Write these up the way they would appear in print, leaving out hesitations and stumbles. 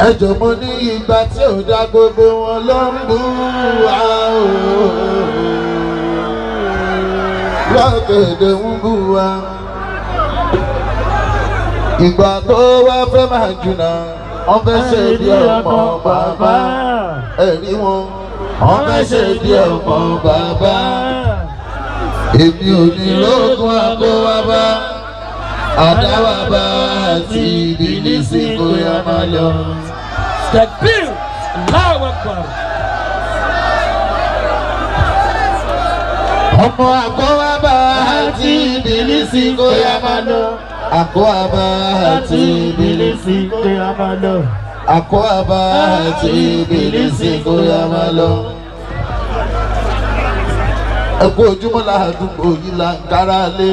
ẹjọ́ mo ní ìgbà tí ò dá gbogbo wọn ló ń bú wa o lọ́kẹ̀dẹ̀ ń bú wa ìgbà tó wá fẹ́ máa jùnà wọ́n fẹ́ ṣe bí ọmọ bàbá ẹ̀rí wọn wọ́n fẹ́ ṣe bí ọmọ bàbá èmi ò ní lóògùn àkówábá àdáwàbá àti ìbílísì kò yá máa lọ. Takbir! Allahu Akbar! ọmọ àkówábá àti ìbílísì kò yá máa lọ. àkówábá àti ìbílísì kò yá máa lọ. àkówábá àti ìbílísì kò yá máa lọ. ẹ kú ojúmọ́ làádúgbò yìí là ń kára lé.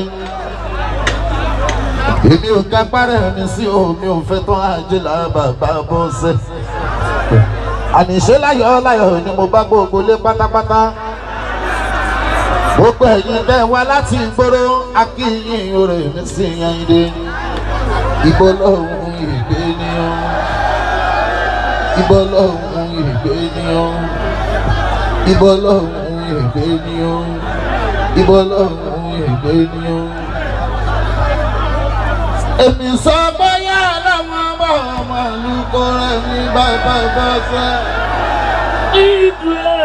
èmi ò ká parẹ́ mi sí omi ò fẹ́ tán ajé là bàbá bọ́sẹ̀. àníṣe láyọ̀ láyọ̀ ni mo bá gbogbo lé pátápátá. gbogbo ẹ̀yin bẹ́ẹ̀ wá láti ìgboro akínyìn orè mi sí Àyìndé. ìbò lọ́hùn ìgbé ni ó. ìbò lọ́hùn ìgbé ni ó. ìbò lọ́hùn ìgbé ni ó. ìbò lọ́hùn ìgbé ni ó. èmi sọ bóyá làwọn ọmọ àlùkò rẹ̀ ní bàbá bọ́sẹ̀. Ìdúró!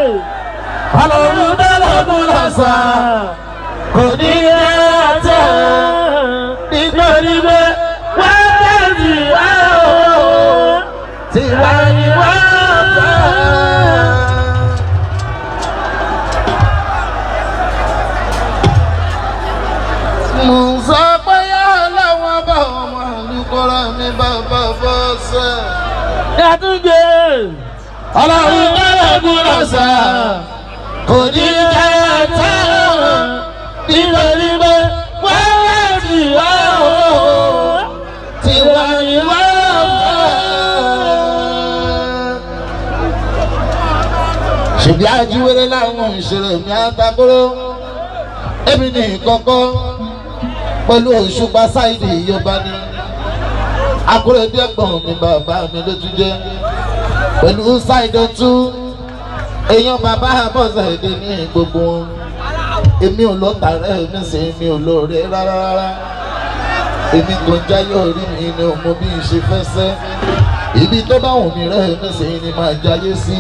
Ọlọ́run dálọ́gùn lọ́sàn kò ní yẹ àtẹ̀ nítorí pé wọ́n tẹ̀sí wá o tìwá ni wọ́n fẹ́. Mo sọ pé yá làwọn ọmọ àlùkò rẹ̀ ní bàbá bọ́sẹ̀. Dàtúndé! Ọlọ́run dálọ́gùn lọ́sàn kò ní yẹ àtẹ̀ nítorí pé wọ́n tẹ̀sí wá o tìwá ni wọ́n fẹ́. ṣùgbọ́n ajíwèrè láwọn ìṣẹ̀lẹ̀ mi àtàkùrọ̀ èmi ní ìkọ̀kọ̀ pẹ̀lú Òṣùpá Sáìdì Yorùbá ni Akúrẹ́dé ẹ̀gbọ́n mi bàbá mi ló tún jẹ́ pẹ̀lú Sáìdì tún èèyàn bàbá Bọ́sẹ̀dé ní gbogbo wọn èmi ò lọ́ta rẹ̀ mi sì mi ò lóore rárá èmi kò jáyé orí mi ni mo bí n ṣe fẹ́ sẹ́ ibi tó bá wù mí rẹ̀ mi sì ni máa jáyé sí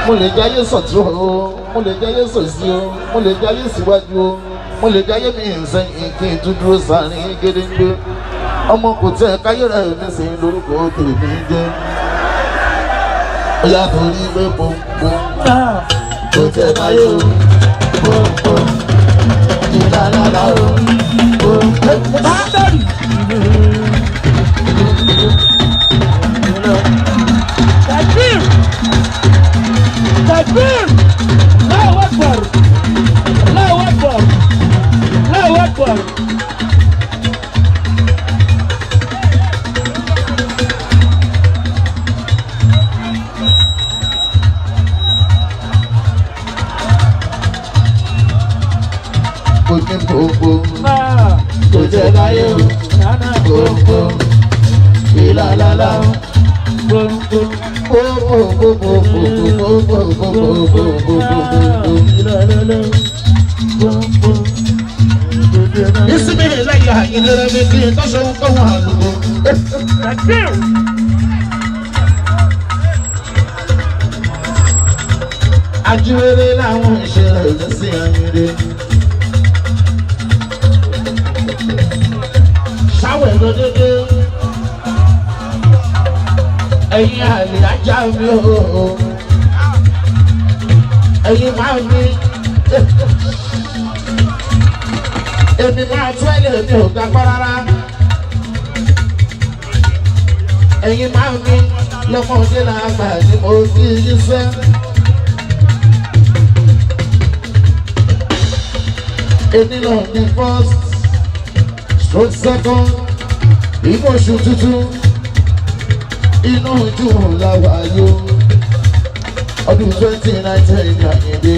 mo lè jáyé sọ̀tún o mo lè jáyé sòsí o mo lè jáyé síwájú o mo lè jáyé mi sẹ́yìn kí n tún dúró sáárín gédéńgbé ọmọ kò tẹ káyé rẹ̀ mi sì lórúkọ tèmi jẹ́ ó yà torí pé pọ́npọ́n kò tẹ káyé o pọ́npọ́n ìlànà o pọ́npọ́n. Takbir! Takbir! Allahu Akbar! Allahu Akbar! Allahu Akbar! Gbogbo kò jẹ́ láyé o gbogbo ìlàlálá gbogbo ìsinmi ìlàyà ìlera mi kí n tọ́sọ̀ ń kọ́ wọn àlùkò. Ajíwèrè làwọn ìṣẹ̀lẹ̀ ìlẹ́sìn Àyìndé. Sáwẹ̀ ló dédé ẹ̀yin àlè ajá mi o ẹ̀yin máa mi èmi máa tún ẹ̀lẹ́ mi ò gbàgbọ́ rárá ẹ̀yin máa mi lọ́mọdé làgbà ni mo fi yí sẹ́. Èmi náà ní first stroke second inú oṣù tuntun inú ojú làwà yó ọdún 2019 ní Àyìndé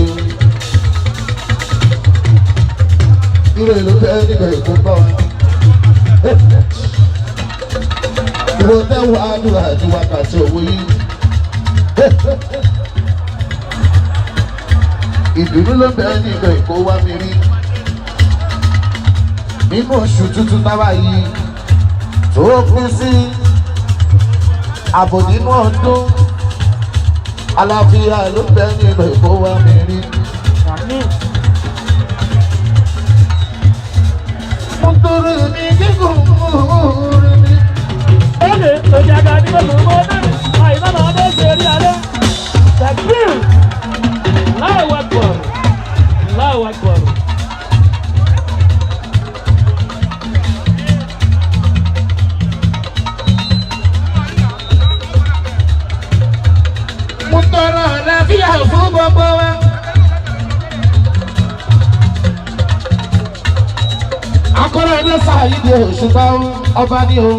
ìrè ló fẹ́ níbẹ̀ kó bá wa ìwọ tẹ́wọ́ àdúrà àti wákàtí òwò yìí. Ìdùnnú ló bẹ̀rẹ̀ nígbà ìkó wá mi rí. Nínú oṣù tuntun táwa yìí tó pín sí àbò nínú ọdún. Àlàáfíà ló bẹ̀rẹ̀ nígbà ìkó wá mi rí. Mo torí mi gígùn múrí mi. Oye, oye àgbà ní gbogbo ọmọ náà, àìsàn náà ọdún ṣe rí alẹ́. Takbir! Allahu Akbar! Allahu Akbar! Mo tọrọ àlàáfíà fún gbogbo wa. Akọ́lá ẹni Sáyídì Òṣùpá ọba ní o.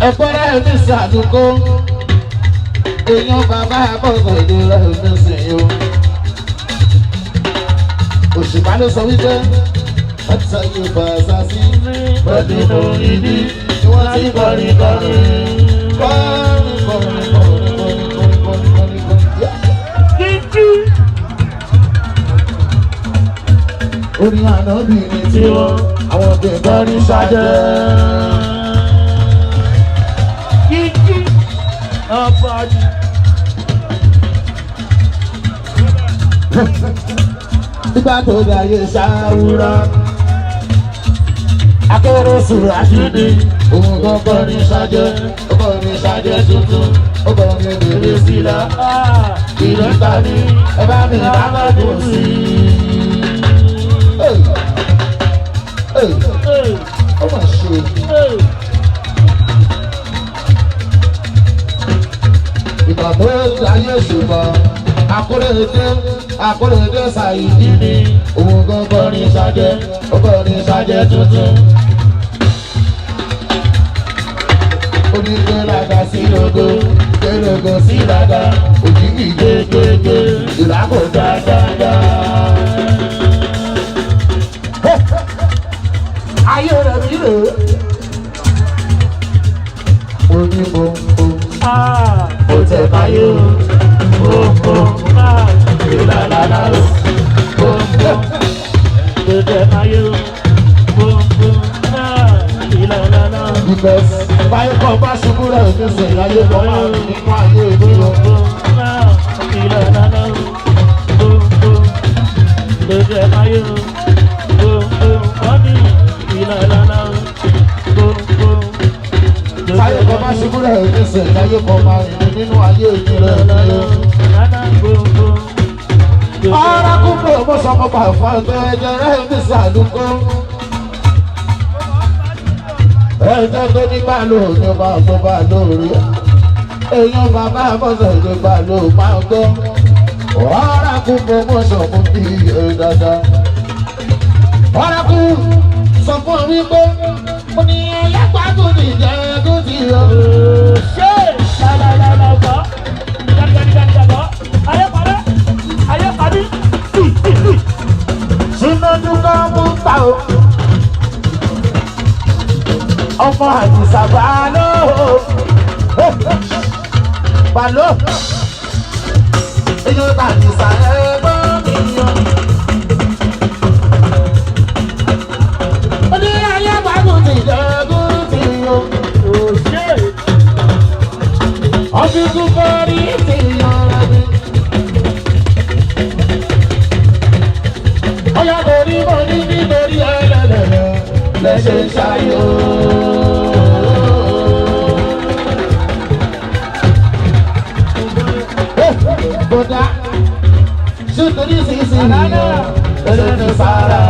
Ẹ̀pẹ́rẹ́ ẹni Sàdúkó. Èèyàn bàbá àbọ̀gbọ̀ ìlera ẹni sìn o. Òṣùpá ló sọ wípé ọ̀tá yóò bá a sá sí. Pẹ̀lú ìdí tí wọ́n ti kọrin kọrin. Kọrin kọrin kọrin kọrin kọrin kọrin kọrin kọrin. Kíkí! Orin ànábìrin tí wọ́n àwọn ọ̀gbìn kọrin ṣáájẹ́. Kíkí! Ọ̀pọ̀jù! Nígbà tó dáyé ṣáwúrà. Akérésù àṣírí. Òun kan kọrin ṣáájẹ́. Ó kọrin ṣáájẹ́ tuntun. Ó kọrin bèrè sílá. Ìrẹ́ta ni ẹ bá mi bá má dùn sí i. Ó mà ṣe. Ìgbà tó dáyé ṣùgbọ́n Akóredé Sáyídì ni òun kan kọrin ṣáájẹ́. Ó kọrin ṣáájẹ́ tuntun. Ó ní gbéraga sí lógo, gbéraga sí dada, òjìgì gbégbégbé, ìlàkò dáadáa. Ayé rẹ̀ mi rè é. Mo ní mo tẹ̀ káyé o. Ìlàlàlà o. Because báyìí kan bá ṣubú rẹ̀ ní sìn ayé kan máa rìn nínú ayé ìlú o. Báyìí kan bá ṣubú rẹ̀ ní sìn ayé kan máa rìn nínú ayé ìlú rẹ̀ o. Ọ̀rọ̀ kúkúrò mo sọ mo pa fún ẹgbẹ́ ẹ̀jẹ̀ rẹ̀ ní Sàdúkó. Ẹ̀jẹ̀ tó ní bá lò ní ọba tó bá lò rí. Èèyàn bàbá àbọ̀sẹ̀ ní bá lò máa gbọ́. Ọ̀rọ̀ kúkúrò mo sọ mo bí iye dáadáa. Ọ̀rọ̀ kú sọ fún mi pé mo ní ẹlẹ́pàá tó ti jẹ́ tó ti yọ. Ṣé lálálálá ọ̀gá? Gàdìgàdìgàdìgàdìgàdìgà. Ayé parí, Ṣínájú ká mú ta o. Ọmọ Àdìsá Bàló. Bàló. Èyí ta Àdìsá ẹgbọ́n mi yọ. Ó ní ayé gbádùn ti jẹ́gún ti yọ. ṣé Ọ̀fíìsì kọ́rí ti yọ rẹ̀ mi. Ọ̀yá torí mo ní nítorí ẹlẹ́lẹ́lẹ́ lẹ́sẹ̀ ń ṣayọ̀. Bọ̀dá ṣé torí sísìn yìí lẹ́sẹ̀ ń sára.